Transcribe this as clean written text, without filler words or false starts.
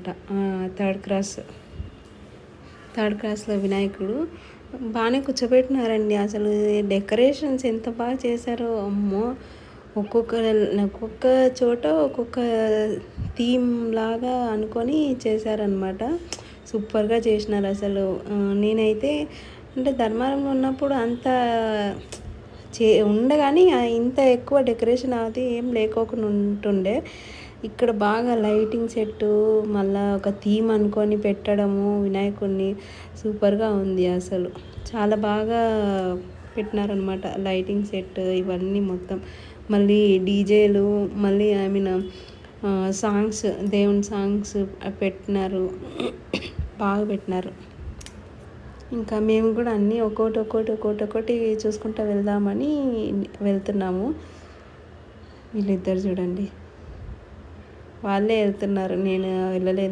అనమాట. Third cross third క్లాస్లో వినాయకుడు బాగానే కూర్చోబెట్టినారండి. అసలు డెకరేషన్స్ ఎంత బాగా చేశారో అమ్మో! ఒక్కొక్క ఒక్కొక్క చోట ఒక్కొక్క థీమ్ లాగా అనుకొని చేశారనమాట. సూపర్గా చేసినారు అసలు. నేనైతే అంటే ధర్మారంలో ఉన్నప్పుడు అంత ఉండగాని ఇంత ఎక్కువ డెకరేషన్ అది ఏం లేకోకుండా ఉంటుండే. ఇక్కడ బాగా లైటింగ్ సెట్టు మళ్ళా ఒక థీమ్ అనుకొని పెట్టడము వినాయకుడిని సూపర్గా ఉంది అసలు. చాలా బాగా పెట్టినారనమాట లైటింగ్ సెట్ ఇవన్నీ మొత్తం. మళ్ళీ డీజేలు మళ్ళీ సాంగ్స్ దేవుని సాంగ్స్ పెట్టినారు. బాగా పెట్టినారు. ఇంకా మేము కూడా అన్నీ ఒక్కొక్కటి చూసుకుంటూ వెళ్దామని వెళ్తున్నాము. వీళ్ళిద్దరు చూడండి, వాళ్ళే వెళ్తున్నారు, నేను వెళ్ళలేదు.